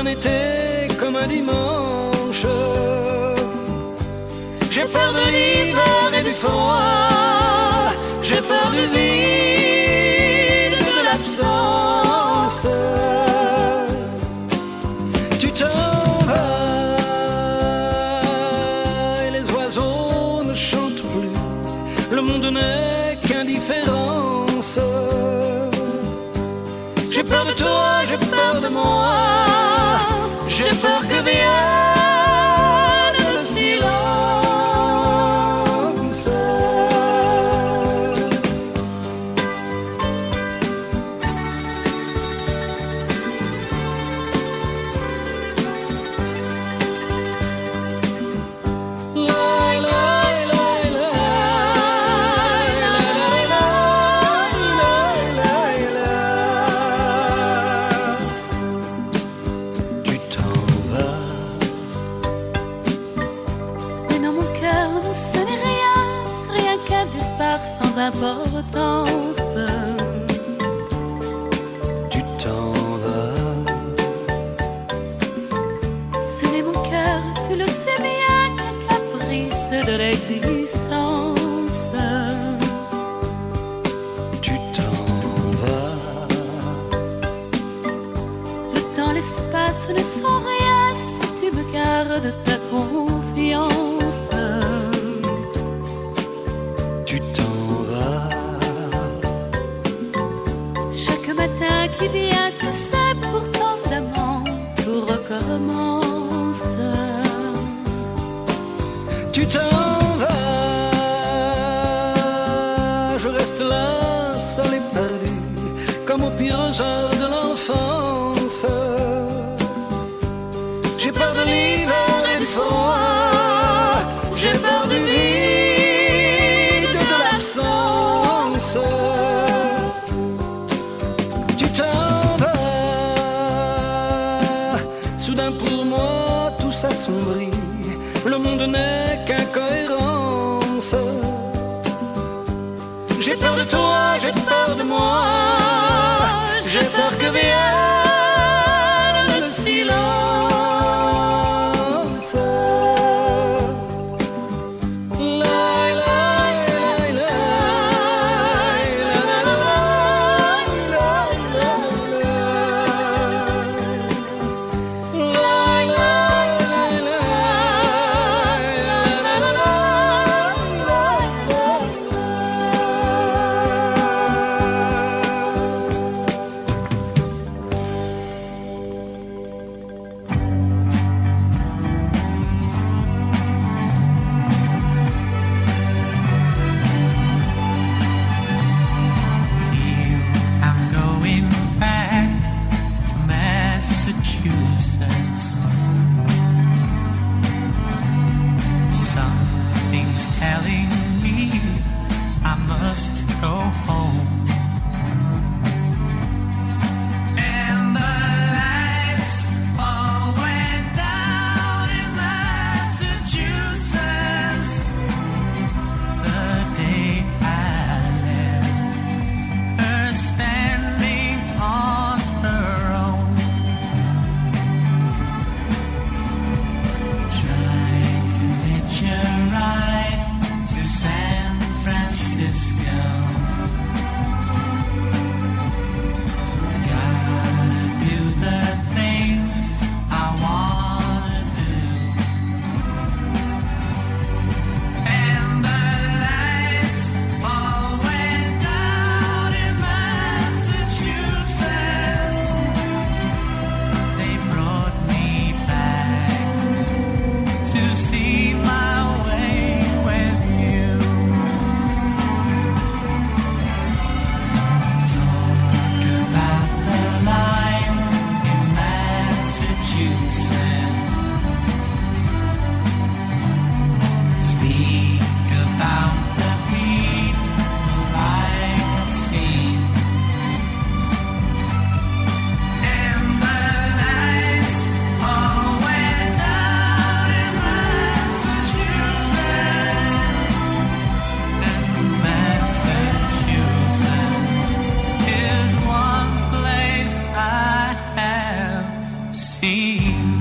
un été comme un dimanche. J'ai peur de l'hiver et du froid, j'ai peur du vide et de l'absence. Tu t'en vas et les oiseaux ne chantent plus, le monde n'est qu'indifférence. J'ai peur de toi, j'ai peur de moi, j'ai peur que vienne le silence. Importance. Tu t'en vas. Ce n'est mon cœur, tu le sais bien, qu'un caprice de l'existence. Tu t'en vas. Le temps, l'espace ne sont rien si tu me gardes ta confiance. Tu t'en vas. Chaque matin qui vient, tu sais, pourtant d'amant, tout recommence. Tu t'en vas. Je reste là, seul et perdu, comme au pire heure de l'enfance. J'ai peur de l'hiver et du froid, j'ai peur du vide et de l'absence. Tu t'en vas. Soudain pour moi tout s'assombrit, le monde n'est qu'incohérence. J'ai peur de toi, j'ai peur de moi, j'ai peur que vienne le silence. feel.